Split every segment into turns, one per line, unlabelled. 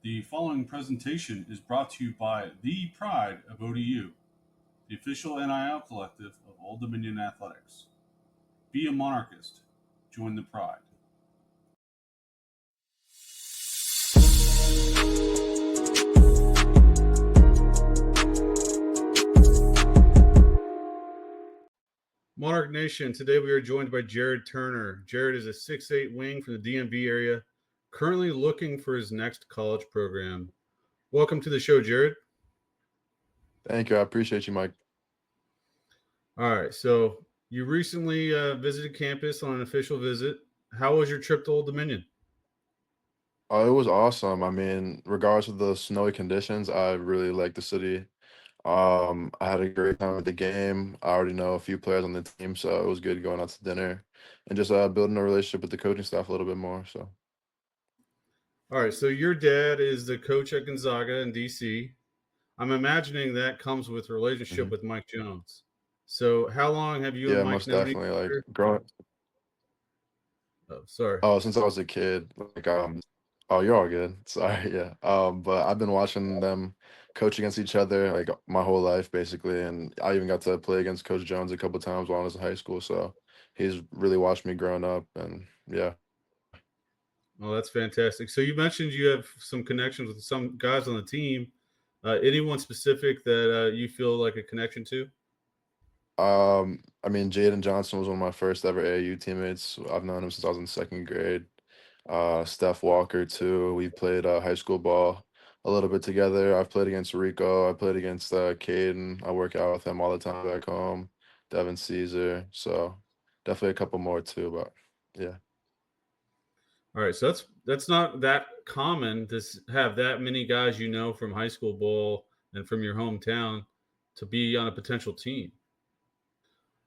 The following presentation is brought to you by the Pride of ODU, the official NIL collective of Old Dominion Athletics. Be a monarchist. Join the Pride. Monarch Nation, today we are joined by Jared Turner. Jared is a 6'8 wing from the DMV area, currently looking for his next college program. Welcome to the show, Jared.
Thank you. I appreciate you, Mike.
All right, so you recently visited campus on an official visit. How was your trip to Old Dominion?
It was awesome. I mean, regardless of the snowy conditions, I really liked the city. I had a great time at the game. I already know a few players on the team, so it was good going out to dinner and just building a relationship with the coaching staff a little bit more. So,
All right, so your dad is the coach at Gonzaga in D.C. I'm imagining that comes with a relationship
mhm.
with Mike Jones. So how long have you and
Yeah,
Mike
most
known each
definitely. Like
other?
growing,
Oh, sorry.
since I was a kid, oh, you're all good. Sorry, yeah. But I've been watching them coach against each other like my whole life, basically, and I even got to play against Coach Jones a couple times while I was in high school. So he's really watched me growing up, and yeah.
Well, that's fantastic. So you mentioned you have some connections with some guys on the team. Anyone specific that you feel like a connection to?
I mean, Jaden Johnson was one of my first ever AAU teammates. I've known him since I was in second grade. Steph Walker too. We played high school ball a little bit together. I've played against Rico. I played against Caden. I work out with him all the time back home. Devin Caesar. So definitely a couple more too. But yeah.
All right, so that's not that common to have that many guys you know from high school ball and from your hometown to be on a potential team.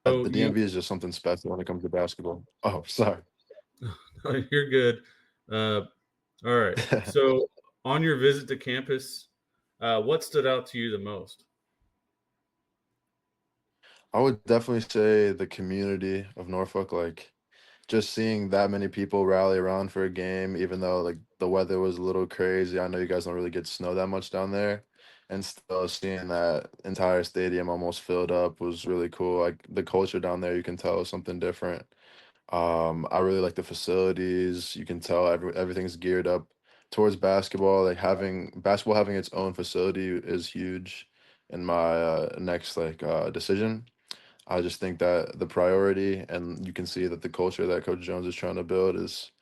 So
The
you
DMV is just something special when it comes to basketball. Oh, sorry.
you're good. Uh, all right. So on your visit to campus, what stood out to you the most?
I would definitely say the community of Norfolk, like just seeing that many people rally around for a game, even though like the weather was a little crazy. I know you guys don't really get snow that much down there, and still seeing that entire stadium almost filled up was really cool. Like the culture down there, you can tell is something different. I really like the facilities. You can tell everything's geared up towards basketball. Like having basketball having its own facility is huge in my next decision. I just think that the priority, and you can see that the culture that Coach Jones is trying to build is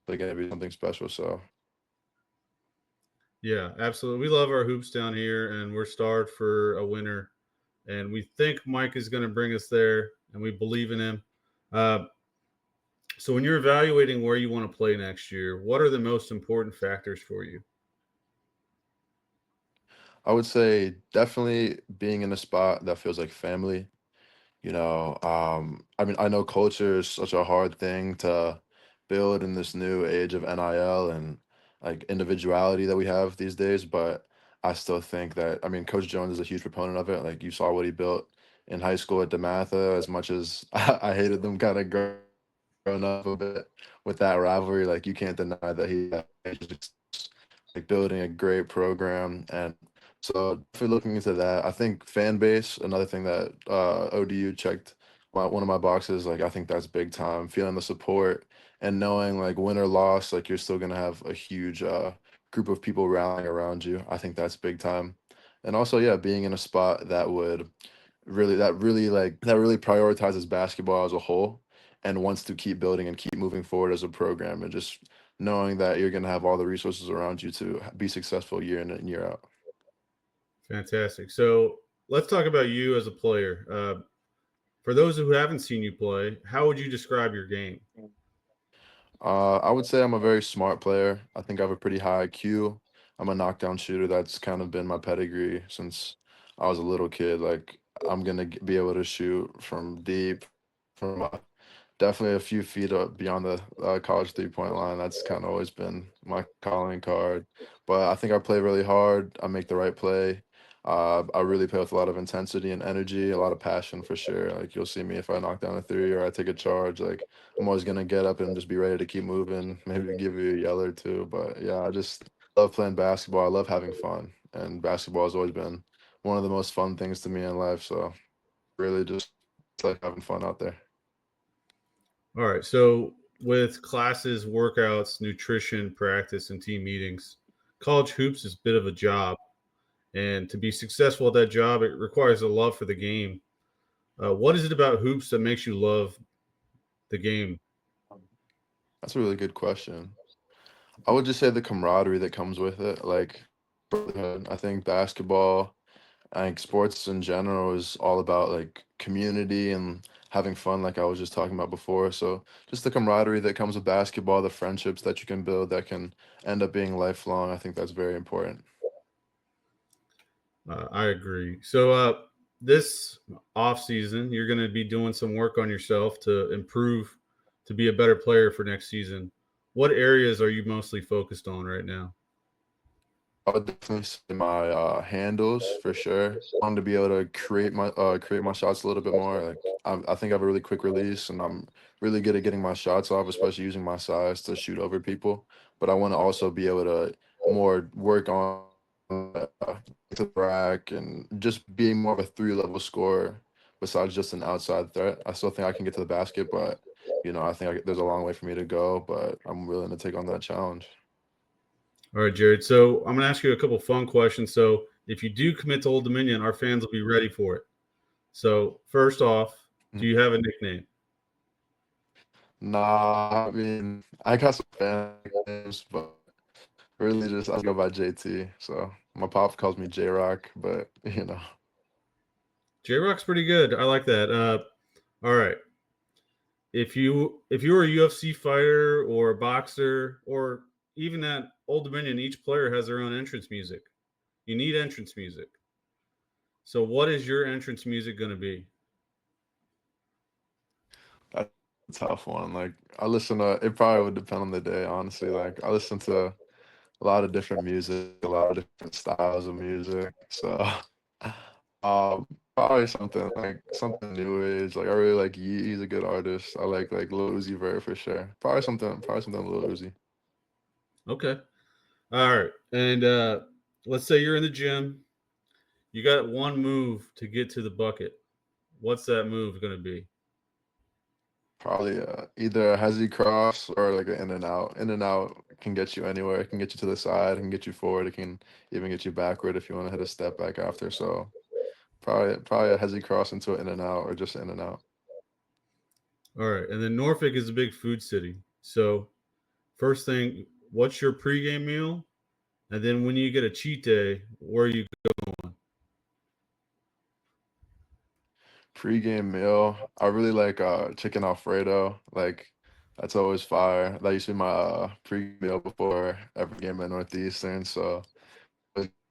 definitely going to be something special. So,
Yeah, absolutely. We love our hoops down here, and we're starved for a winner. And we think Mike is going to bring us there, and we believe in him. Uh, so, when you're evaluating where you want to play next year, what are the most important factors for you?
I would say definitely being in a spot that feels like family. I mean, I know culture is such a hard thing to build in this new age of NIL and like individuality that we have these days, but I still think that, I mean, Coach Jones is a huge proponent of it. Like you saw what he built in high school at Dematha, as much as I hated them kind of growing up a bit with that rivalry. Like you can't deny that he just like building a great program. And so if you're looking into that, I think fan base, another thing that ODU checked one of my boxes, like I think that's big time. Feeling the support and knowing like win or loss, like you're still gonna have a huge group of people rallying around you. I think that's big time. And also, yeah, being in a spot that would that really prioritizes basketball as a whole and wants to keep building and keep moving forward as a program and just knowing that you're going to have all the resources around you to be successful year in and year out.
Fantastic. So, let's talk about you as a player. For those who haven't seen you play, how would you describe your game?
I would say I'm a very smart player. I think I have a pretty high IQ. I'm a knockdown shooter. That's kind of been my pedigree since I was a little kid. Like I'm gonna be able to shoot from deep, from definitely a few feet up beyond the college 3-point line. That's kind of always been my calling card. But I think I play really hard. I make the right play. I really play with a lot of intensity and energy, a lot of passion for sure. Like you'll see me if I knock down a three or I take a charge. Like I'm always gonna get up and just be ready to keep moving. Maybe give you a yell or two. But yeah, I just love playing basketball. I love having fun, and basketball has always been one of the most fun things to me in life. So really just like having fun out there.
All right. So with classes, workouts, nutrition, practice, and team meetings, college hoops is a bit of a job. And to be successful at that job, it requires a love for the game. What is it about hoops that makes you love the game?
That's a really good question. I would just say the camaraderie that comes with it. Like, I think basketball, I think sports in general is all about like community and having fun, like I was just talking about before. So, just the camaraderie that comes with basketball, the friendships that you can build that can end up being lifelong, I think that's very important.
I agree. So this off season, you're going to be doing some work on yourself to improve, to be a better player for next season. What areas are you mostly focused on right now?
I would definitely say my handles for sure. I wanted to be able to create my shots a little bit more. Like I think I have a really quick release, and I'm really good at getting my shots off, especially using my size to shoot over people. But I want to also be able to more work on the rack and just being more of a three-level scorer besides just an outside threat. I still think I can get to the basket, but I think there's a long way for me to go. But I'm willing to take on that challenge.
All right, Jared. So I'm going to ask you a couple fun questions. So if you do commit to Old Dominion, our fans will be ready for it. So first off, do you have a nickname?
Nah, I mean, I got some fan names, but really just I go by JT. So my pop calls me J Rock, but
J Rock's pretty good. I like that. All right. If you were a UFC fighter or a boxer or even at Old Dominion, each player has their own entrance music. You need entrance music. So what is your entrance music going to be?
that's a tough one. Like I listen to it probably would depend on the day, honestly. Like I listen to a lot of different music, a lot of different styles of music. So probably something new age. Like I really like Yeet, he's a good artist. I like Lil Uzi Vert for sure. Probably something Lil Uzi.
Okay. All right. And let's say you're in the gym. You got one move to get to the bucket. What's that move going to be?
Probably either a hezzy cross or like an in and out. In and out can get you anywhere. It can get you to the side. It can get you forward. It can even get you backward if you want to hit a step back after. So probably a hezzy cross into an in and out or just in and out.
All right. And then Norfolk is a big food city. So first thing, what's your pregame meal? And then when you get a cheat day, where are you going?
Pre-game meal. I really like chicken Alfredo. Like that's always fire. That used to be my pre meal before every game at Northeastern. So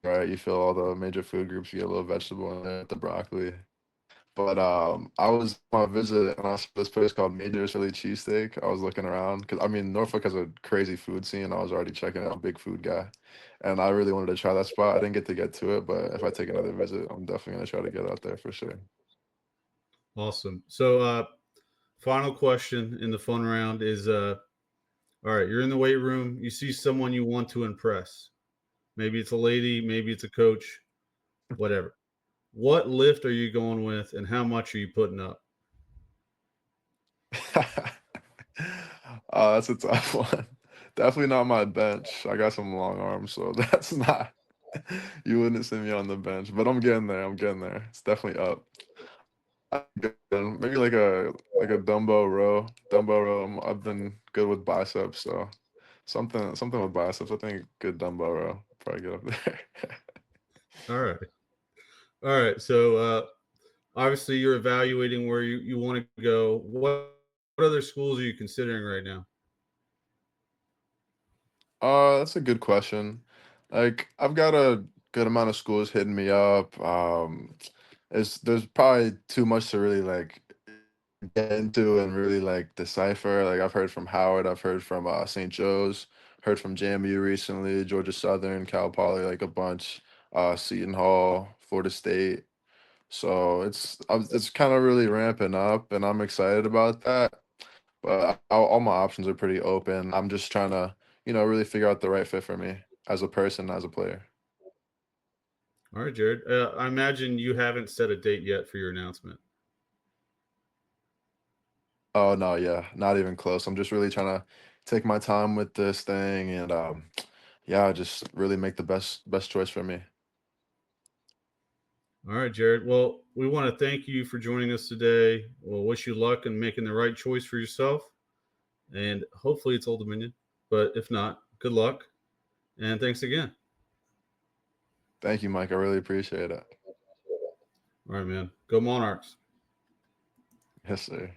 right, you feel all the major food groups. You get a little vegetable in there, the broccoli. But I was on a visit and I saw this place called Major's Philly Cheesesteak. I was looking around because I mean Norfolk has a crazy food scene. I was already checking out, big food guy, and I really wanted to try that spot. I didn't get to it, but if I take another visit, I'm definitely gonna try to get out there for sure.
Awesome. So final question in the fun round is all right, you're in the weight room, you see someone you want to impress. Maybe it's a lady, maybe it's a coach, whatever. What lift are you going with and how much are you putting up?
That's a tough one. Definitely not my bench. I got some long arms, so that's not. You wouldn't see me on the bench, but I'm getting there. I'm getting there. It's definitely up. Maybe like a dumbbell row. I've been good with biceps, so something with biceps. I think good dumbbell row probably get up there.
All right. All right. So obviously you're evaluating where you want to go. What other schools are you considering right now?
That's a good question. Like I've got a good amount of schools hitting me up. There's probably too much to really like get into and really like decipher. Like I've heard from Howard, I've heard from St. Joe's, heard from JMU recently, Georgia Southern, Cal Poly, like a bunch, Seton Hall, Florida State. So it's kind of really ramping up, and I'm excited about that. But all my options are pretty open. I'm just trying to really figure out the right fit for me. as a person, as a player.
All right, Jared. I imagine you haven't set a date yet for your announcement.
Oh no, yeah, not even close. I'm just really trying to take my time with this thing and yeah, just really make the best choice for me.
All right, Jared. Well, we want to thank you for joining us today. We'll wish you luck in making the right choice for yourself. And hopefully it's Old Dominion. But if not, good luck. And thanks again.
Thank you, Mike. I really appreciate it.
All right, man. Go Monarchs.
Yes, sir.